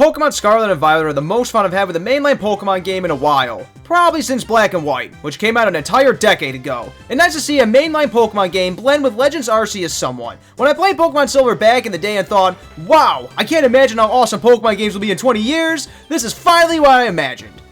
Pokemon Scarlet and Violet are the most fun I've had with a mainline Pokemon game in a while. Probably since Black and White, which came out an entire decade ago. And nice to see a mainline Pokemon game blend with Legends Arceus somewhat. When I played Pokemon Silver back in the day and thought, wow, I can't imagine how awesome Pokemon games will be in 20 years, this is finally what I imagined.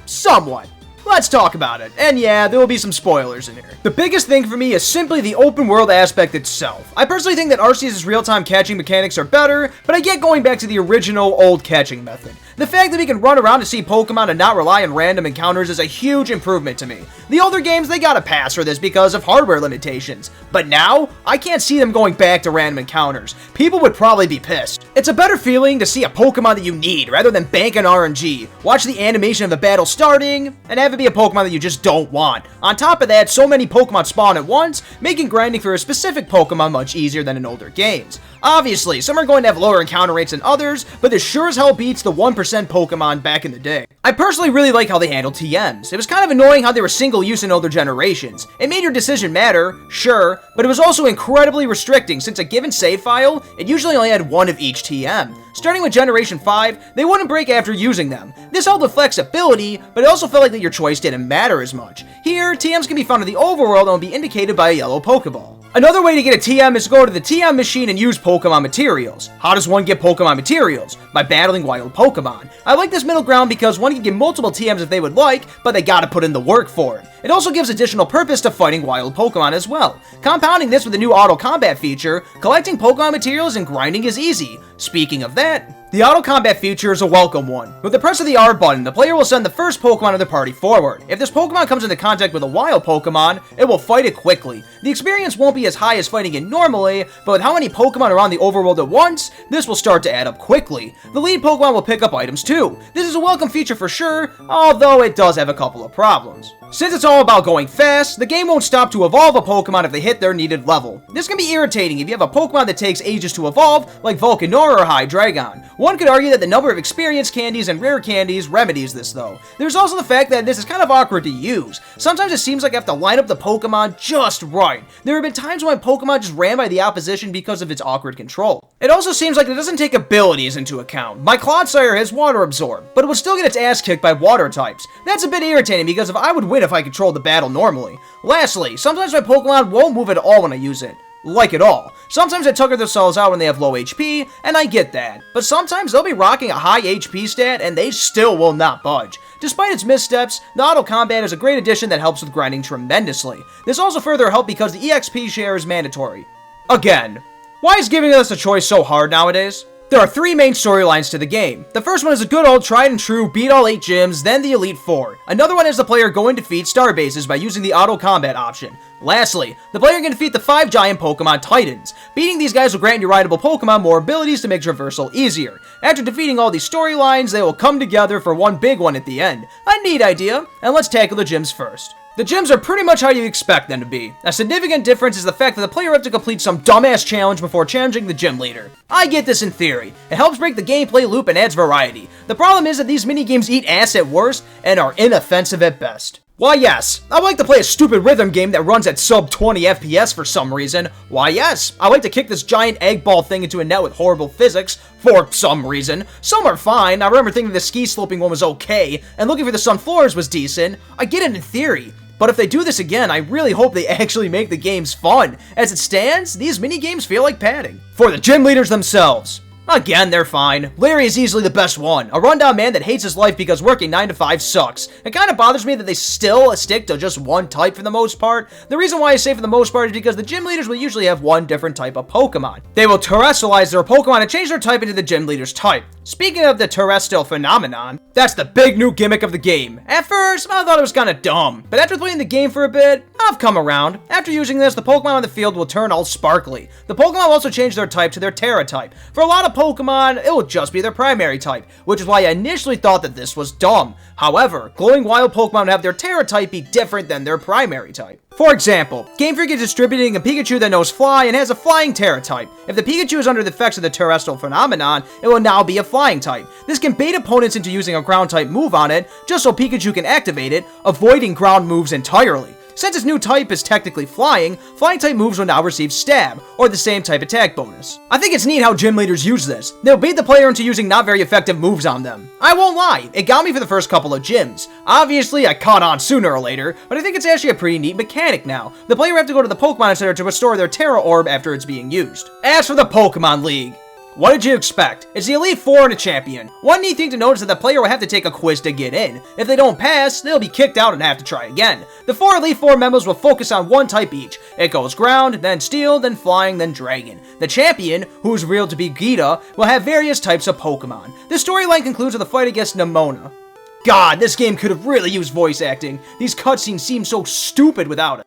Somewhat. Let's talk about it. And yeah, there will be some spoilers in here. The biggest thing for me is simply the open world aspect itself. I personally think that Arceus' real-time catching mechanics are better, but I get going back to the original old catching method. The fact that we can run around to see Pokemon and not rely on random encounters is a huge improvement to me. The older games, they got a pass for this because of hardware limitations. But now, I can't see them going back to random encounters. People would probably be pissed. It's a better feeling to see a Pokemon that you need rather than bank on RNG, watch the animation of the battle starting, and have it be a Pokemon that you just don't want. On top of that, so many Pokemon spawn at once, making grinding for a specific Pokemon much easier than in older games. Obviously, some are going to have lower encounter rates than others, but this sure as hell beats the 1% Pokemon back in the day. I personally really like how they handled TMs. It was kind of annoying how they were single use in older generations. It made your decision matter, sure, but it was also incredibly restricting since a given save file, it usually only had one of each TM. Starting with Generation 5, they wouldn't break after using them. This held with flexibility, but it also felt like that your choice didn't matter as much. Here, TMs can be found in the overworld and will be indicated by a yellow Pokeball. Another way to get a TM is to go to the TM machine and use Pokemon materials. How does one get Pokemon materials? By battling wild Pokemon. I like this middle ground because one can get multiple TMs if they would like, but they gotta put in the work for it. It also gives additional purpose to fighting wild Pokemon as well. Compounding this with the new auto combat feature, collecting Pokemon materials and grinding is easy. Speaking of that, the auto combat feature is a welcome one. With the press of the R button, the player will send the first Pokemon of the party forward. If this Pokemon comes into contact with a wild Pokemon, it will fight it quickly. The experience won't be as high as fighting it normally, but with how many Pokemon are on the overworld at once, this will start to add up quickly. The lead Pokemon will pick up items too. This is a welcome feature for sure, although it does have a couple of problems. Since it's all about going fast, the game won't stop to evolve a Pokemon if they hit their needed level. This can be irritating if you have a Pokemon that takes ages to evolve, like Volcanora or Hydreigon. One could argue that the number of experience candies and rare candies remedies this though. There's also the fact that this is kind of awkward to use. Sometimes it seems like I have to line up the Pokemon just right. There have been times when my Pokemon just ran by the opposition because of its awkward control. It also seems like it doesn't take abilities into account. My Clodsire has Water Absorb, but it will still get its ass kicked by water types. That's a bit irritating because if I would win if I controlled the battle normally. Lastly, sometimes my Pokemon won't move at all when I use it. Like at all. Sometimes they tucker themselves out when they have low HP, and I get that. But sometimes they'll be rocking a high HP stat, and they still will not budge. Despite its missteps, the auto combat is a great addition that helps with grinding tremendously. This also further helps because the EXP share is mandatory. Again, why is giving us a choice so hard nowadays? There are 3 main storylines to the game. The first one is a good old tried and true beat all 8 gyms, then the Elite Four. Another one is the player go and defeat star bases by using the auto combat option. Lastly, the player can defeat the 5 giant Pokemon Titans. Beating these guys will grant your rideable Pokemon more abilities to make traversal easier. After defeating all these storylines, they will come together for one big one at the end. A neat idea, and let's tackle the gyms first. The gyms are pretty much how you expect them to be. A significant difference is the fact that the player has to complete some dumbass challenge before challenging the gym leader. I get this in theory. It helps break the gameplay loop and adds variety. The problem is that these minigames eat ass at worst and are inoffensive at best. Why yes, I like to play a stupid rhythm game that runs at sub 20 FPS for some reason. Why yes, I like to kick this giant egg ball thing into a net with horrible physics for some reason. Some are fine. I remember thinking the ski sloping one was okay, and looking for the sun floors was decent. I get it in theory. But if they do this again, I really hope they actually make the games fun. As it stands, these mini-games feel like padding. For the gym leaders themselves. Again, they're fine. Larry is easily the best one. A rundown man that hates his life because working 9 to 5 sucks. It kind of bothers me that they still stick to just one type for the most part. The reason why I say for the most part is because the gym leaders will usually have one different type of Pokemon. They will terrestrialize their Pokemon and change their type into the gym leader's type. Speaking of the terrestrial phenomenon, that's the big new gimmick of the game. At first, I thought it was kind of dumb, but after playing the game for a bit, I've come around. After using this, the Pokemon on the field will turn all sparkly. The Pokemon will also change their type to their Terra type. For a lot of Pokemon, it will just be their primary type, which is why I initially thought that this was dumb. However, glowing wild Pokemon would have their Terra type be different than their primary type. For example, Game Freak is distributing a Pikachu that knows Fly and has a flying Terra type. If the Pikachu is under the effects of the terrestrial phenomenon, it will now be a flying type. This can bait opponents into using a ground type move on it, just so Pikachu can activate it, avoiding ground moves entirely. Since its new type is technically flying type moves will now receive stab, or the same type attack bonus. I think it's neat how gym leaders use this. They'll bait the player into using not very effective moves on them. I won't lie, it got me for the first couple of gyms. Obviously, I caught on sooner or later, but I think it's actually a pretty neat mechanic now. The player will have to go to the Pokemon Center to restore their Terra Orb after it's being used. As for the Pokemon League, what did you expect? It's the Elite Four and a champion. One neat thing to note is that the player will have to take a quiz to get in. If they don't pass, they'll be kicked out and have to try again. The 4 Elite Four members will focus on one type each. It goes ground, then steel, then flying, then dragon. The champion, who is revealed to be Gita, will have various types of Pokemon. The storyline concludes with a fight against Nemona. God, this game could have really used voice acting. These cutscenes seem so stupid without it.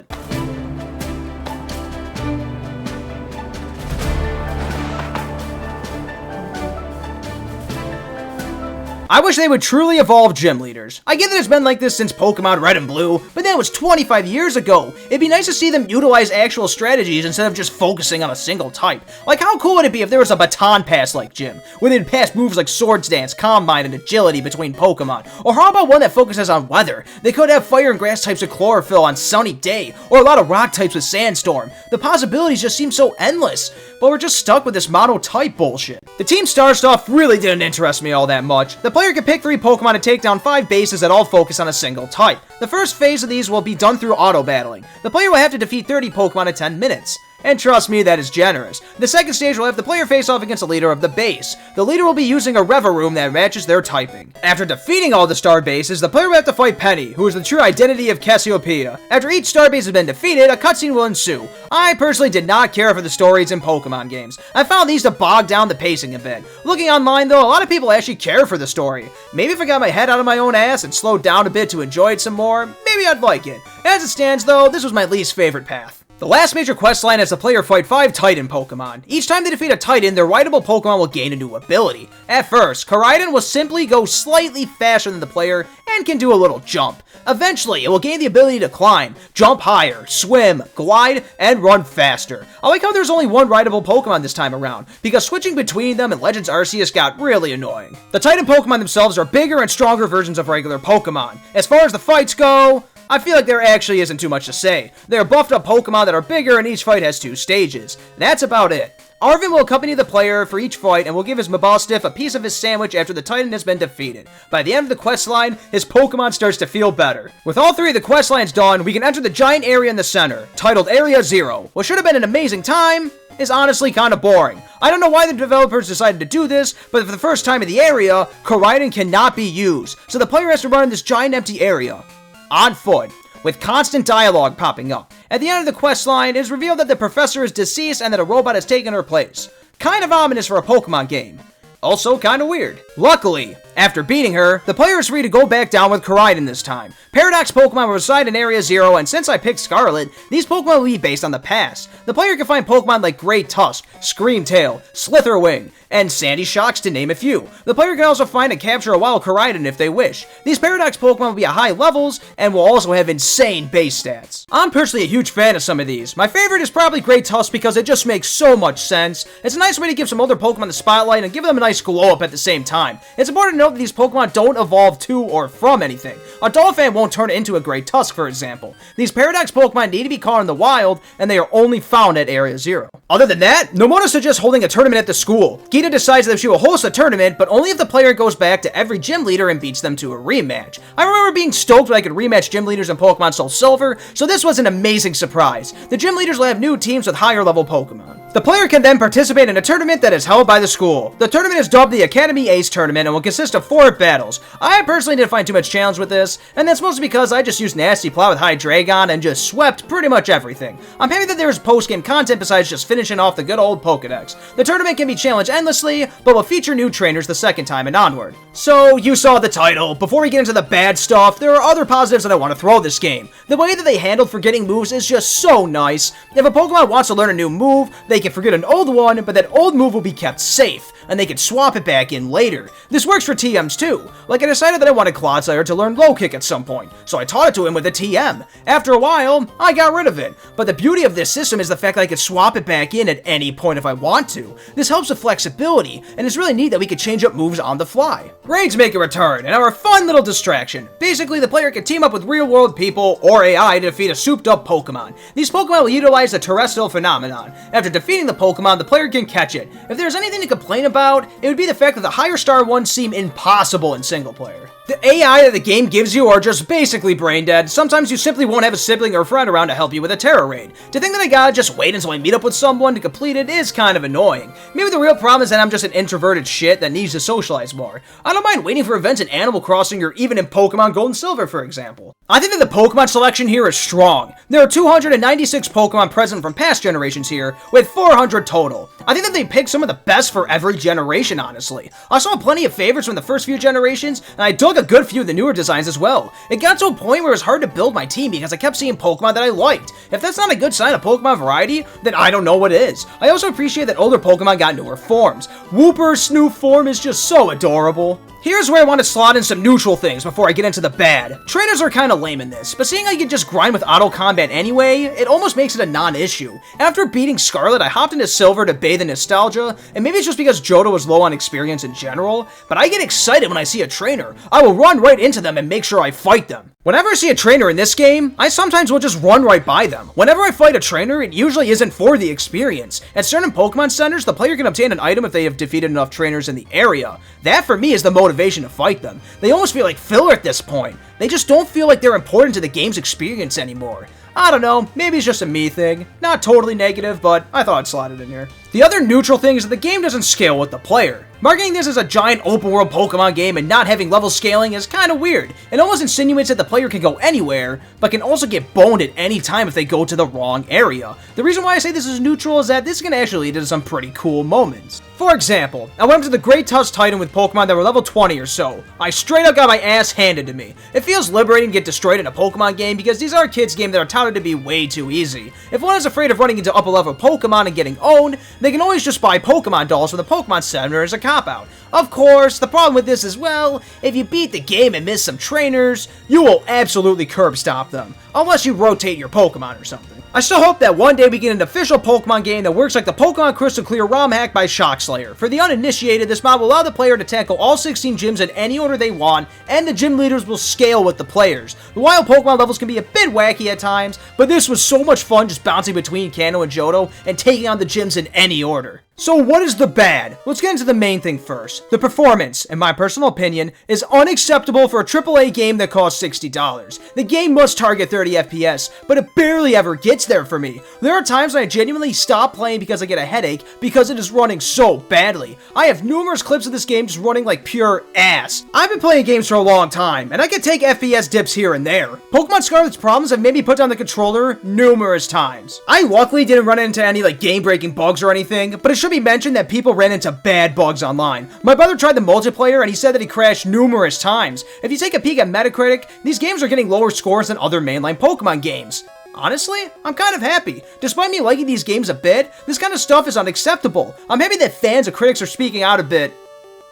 I wish they would truly evolve gym leaders. I get that it's been like this since Pokemon Red and Blue, but that was 25 years ago. It'd be nice to see them utilize actual strategies instead of just focusing on a single type. Like, how cool would it be if there was a baton pass like gym, where they'd pass moves like Swords Dance, Combine, and Agility between Pokemon? Or how about one that focuses on weather? They could have fire and grass types with Chlorophyll on Sunny Day, or a lot of rock types with Sandstorm. The possibilities just seem so endless, but we're just stuck with this mono type bullshit. The Team Star stuff really didn't interest me all that much. The player can pick 3 Pokemon to take down 5 bases that all focus on a single type. The first phase of these will be done through auto battling. The player will have to defeat 30 Pokemon in 10 minutes. And trust me, that is generous. The second stage will have the player face off against a leader of the base. The leader will be using a Reveroom that matches their typing. After defeating all the star bases, the player will have to fight Penny, who is the true identity of Cassiopeia. After each star base has been defeated, a cutscene will ensue. I personally did not care for the stories in Pokemon games. I found these to bog down the pacing a bit. Looking online though, a lot of people actually care for the story. Maybe if I got my head out of my own ass and slowed down a bit to enjoy it some more, maybe I'd like it. As it stands though, this was my least favorite path. The last major questline has the player fight 5 Titan Pokemon. Each time they defeat a Titan, their rideable Pokemon will gain a new ability. At first, Koraidon will simply go slightly faster than the player and can do a little jump. Eventually, it will gain the ability to climb, jump higher, swim, glide, and run faster. I like how there's only one rideable Pokemon this time around, because switching between them in Legends Arceus got really annoying. The Titan Pokemon themselves are bigger and stronger versions of regular Pokemon. As far as the fights go, I feel like there actually isn't too much to say. They are buffed up Pokemon that are bigger and each fight has 2 stages. That's about it. Arvin will accompany the player for each fight and will give his Mabalstiff a piece of his sandwich after the Titan has been defeated. By the end of the questline, his Pokemon starts to feel better. With all 3 of the questlines done, we can enter the giant area in the center, titled Area 0. What should have been an amazing time is honestly kind of boring. I don't know why the developers decided to do this, but for the first time in the area, Koraidon cannot be used, so the player has to run in this giant empty area on foot, with constant dialogue popping up. At the end of the questline, it is revealed that the professor is deceased and that a robot has taken her place. Kind of ominous for a Pokemon game. Also kind of weird. Luckily, after beating her, the player is free to go back down with Koraidon this time. Paradox Pokemon will reside in Area 0, and since I picked Scarlet, these Pokemon will be based on the past. The player can find Pokemon like Great Tusk, Screamtail, Slitherwing, and Sandy Shocks to name a few. The player can also find and capture a wild Koraidon if they wish. These Paradox Pokemon will be at high levels, and will also have insane base stats. I'm personally a huge fan of some of these. My favorite is probably Great Tusk because it just makes so much sense. It's a nice way to give some older Pokemon the spotlight and give them a nice glow up at the same time. It's important to note that these Pokemon don't evolve to or from anything. A Dolphin won't turn into a Great Tusk, for example. These Paradox Pokemon need to be caught in the wild, and they are only found at Area 0. Other than that, Nomona suggests holding a tournament at the school. Gita decides that she will host a tournament, but only if the player goes back to every gym leader and beats them to a rematch. I remember being stoked when I could rematch gym leaders in Pokemon Soul Silver, so this was an amazing surprise. The gym leaders will have new teams with higher level Pokemon. The player can then participate in a tournament that is held by the school. The tournament is dubbed the Academy Ace Tournament and will consist of 4 battles. I personally didn't find too much challenge with this, and that's mostly because I just used Nasty Plow with Hydreigon and just swept pretty much everything. I'm happy that there is post-game content besides just finishing off the good old Pokedex. The tournament can be challenged endlessly, but will feature new trainers the second time and onward. So, you saw the title. Before we get into the bad stuff, there are other positives that I want to throw at this game. The way that they handled forgetting moves is just so nice. If a Pokemon wants to learn a new move, they can forget an old one, but that old move will be kept safe. and they could swap it back in later. This works for TMs too. Like I decided that I wanted Clodsire to learn low kick at some point, so I taught it to him with a TM. After a while, I got rid of it. But the beauty of this system is the fact that I could swap it back in at any point if I want to. This helps with flexibility, and it's really neat that we could change up moves on the fly. Raids make a return, and are a fun little distraction. Basically, the player can team up with real-world people or AI to defeat a souped-up Pokemon. These Pokemon will utilize the terrestrial phenomenon. After defeating the Pokemon, the player can catch it. If there's anything to complain about, it would be the fact that the higher star ones seem impossible in single player. The AI that the game gives you are just basically brain dead. Sometimes you simply won't have a sibling or friend around to help you with a Terra raid. To think that I gotta just wait until I meet up with someone to complete it is kind of annoying. Maybe the real problem is that I'm just an introverted shit that needs to socialize more. I don't mind waiting for events in Animal Crossing or even in Pokemon Gold and Silver, for example. I think that the Pokemon selection here is strong. There are 296 Pokemon present from past generations here, with 400 total. I think that they picked some of the best for every generation, honestly. I saw plenty of favorites from the first few generations, and I dug a good few of the newer designs as well. It got to a point where it was hard to build my team because I kept seeing Pokemon that I liked. If that's not a good sign of Pokemon variety, then I don't know what is. I also appreciate that older Pokemon got newer forms. Wooper's new form is just so adorable. Here's where I want to slot in some neutral things before I get into the bad. Trainers are kinda lame in this, but seeing how you can just grind with auto combat anyway, it almost makes it a non-issue. After beating Scarlet, I hopped into Silver to bathe in nostalgia, and maybe it's just because Johto was low on experience in general, but I get excited when I see a trainer. I will run right into them and make sure I fight them. Whenever I see a trainer in this game, I sometimes will just run right by them. Whenever I fight a trainer, it usually isn't for the experience. At certain Pokemon centers, the player can obtain an item if they have defeated enough trainers in the area. That for me is the motivation to fight them. They almost feel like filler at this point. They just don't feel like they're important to the game's experience anymore. I don't know, maybe it's just a me thing. Not totally negative, but I thought I'd slot it in here. The other neutral thing is that the game doesn't scale with the player. Marketing this as a giant open-world Pokemon game and not having level scaling is kinda weird. It almost insinuates that the player can go anywhere, but can also get boned at any time if they go to the wrong area. The reason why I say this is neutral is that this can actually lead to some pretty cool moments. For example, I went up to the Great Tusk Titan with Pokemon that were level 20 or so. I straight up got my ass handed to me. It feels liberating to get destroyed in a Pokemon game because these are kids games that are touted to be way too easy. If one is afraid of running into upper level Pokemon and getting owned, they can always just buy Pokemon dolls from the Pokemon Center as a cop-out. Of course, the problem with this is, well, if you beat the game and miss some trainers, you will absolutely curb stop them, unless you rotate your Pokemon or something. I still hope that one day we get an official Pokemon game that works like the Pokemon Crystal Clear ROM hack by Shockslayer. For the uninitiated, this mod will allow the player to tackle all 16 gyms in any order they want, and the gym leaders will scale with the players. The wild Pokemon levels can be a bit wacky at times, but this was so much fun just bouncing between Kanto and Johto and taking on the gyms in any order. So what is the bad? Let's get into the main thing first. The performance, in my personal opinion, is unacceptable for a AAA game that costs $60. The game must target 30 FPS, but it barely ever gets there for me. There are times when I genuinely stop playing because I get a headache because it is running so badly. I have numerous clips of this game just running like pure ass. I've been playing games for a long time, and I can take FPS dips here and there. Pokemon Scarlet's problems have made me put down the controller numerous times. I luckily didn't run into any like game-breaking bugs or anything, but it should be mentioned that people ran into bad bugs online. My brother tried the multiplayer and he said that he crashed numerous times. If you take a peek at Metacritic, these games are getting lower scores than other mainline Pokemon games. Honestly, I'm kind of happy. Despite me liking these games a bit, this kind of stuff is unacceptable. I'm happy that fans and critics are speaking out a bit.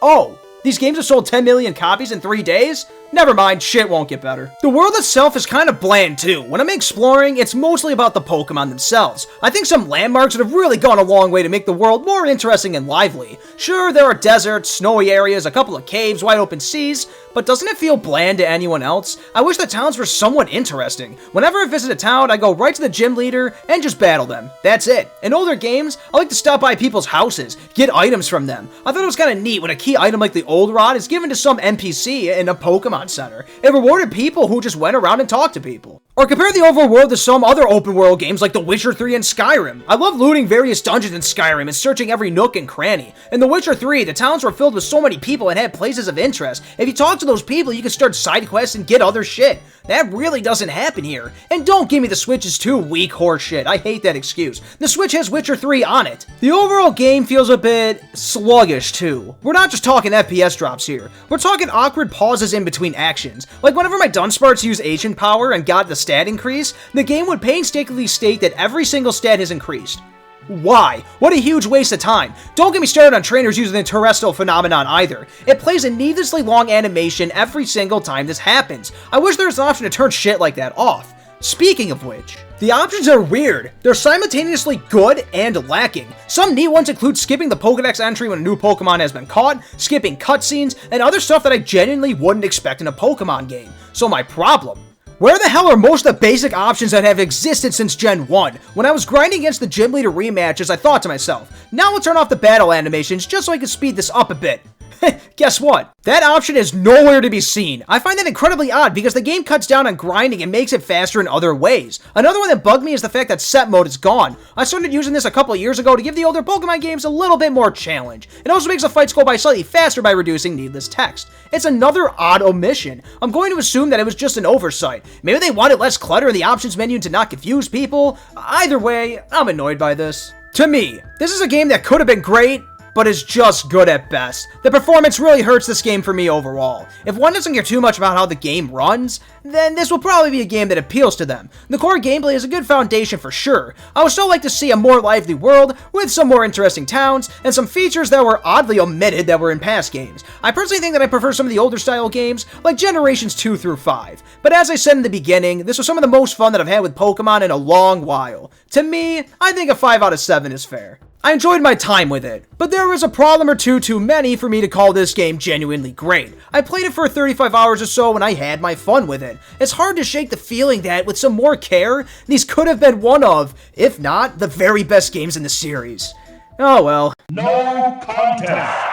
Oh, these games have sold 10 million copies in 3 days? Never mind, shit won't get better. The world itself is kind of bland too. When I'm exploring, it's mostly about the Pokemon themselves. I think some landmarks that have really gone a long way to make the world more interesting and lively. Sure, there are deserts, snowy areas, a couple of caves, wide open seas, but doesn't it feel bland to anyone else? I wish the towns were somewhat interesting. Whenever I visit a town, I go right to the gym leader and just battle them. That's it. In older games, I like to stop by people's houses, get items from them. I thought it was kind of neat when a key item like the Old Rod is given to some NPC in a Pokemon Center. It rewarded people who just went around and talked to people. Or compare the overworld to some other open world games like The Witcher 3 and Skyrim. I love looting various dungeons in Skyrim and searching every nook and cranny. In The Witcher 3, the towns were filled with so many people and had places of interest. If you talk to those people, you can start side quests and get other shit. That really doesn't happen here. And don't give me the Switch is too weak horse shit. I hate that excuse. The Switch has Witcher 3 on it. The overall game feels a bit sluggish too. We're not just talking FPS drops here. We're talking awkward pauses in between actions. Like whenever my Dunsparce used Ancient Power and got the stat increase, the game would painstakingly state that every single stat has increased. Why? What a huge waste of time. Don't get me started on trainers using the terrestrial phenomenon either. It plays a needlessly long animation every single time this happens. I wish there was an option to turn shit like that off. Speaking of which, the options are weird. They're simultaneously good and lacking. Some neat ones include skipping the Pokedex entry when a new Pokemon has been caught, skipping cutscenes, and other stuff that I genuinely wouldn't expect in a Pokemon game. So my problem: where the hell are most of the basic options that have existed since Gen 1? When I was grinding against the gym leader rematches, I thought to myself, now we'll turn off the battle animations just so I can speed this up a bit. Guess what? That option is nowhere to be seen. I find that incredibly odd because the game cuts down on grinding and makes it faster in other ways. Another one that bugged me is the fact that set mode is gone. I started using this a couple of years ago to give the older Pokemon games a little bit more challenge. It also makes the fights go by slightly faster by reducing needless text. It's another odd omission. I'm going to assume that it was just an oversight. Maybe they wanted less clutter in the options menu to not confuse people. Either way, I'm annoyed by this. To me, this is a game that could have been great, but is just good at best. The performance really hurts this game for me overall. If one doesn't care too much about how the game runs, then this will probably be a game that appeals to them. The core gameplay is a good foundation for sure. I would still like to see a more lively world, with some more interesting towns, and some features that were oddly omitted that were in past games. I personally think that I prefer some of the older style games, like Generations 2 through 5. But as I said in the beginning, this was some of the most fun that I've had with Pokemon in a long while. To me, I think a 5 out of 7 is fair. I enjoyed my time with it, but there was a problem or two too many for me to call this game genuinely great. I played it for 35 hours or so and I had my fun with it. It's hard to shake the feeling that, with some more care, these could have been one of, if not, the very best games in the series. Oh well. No contest!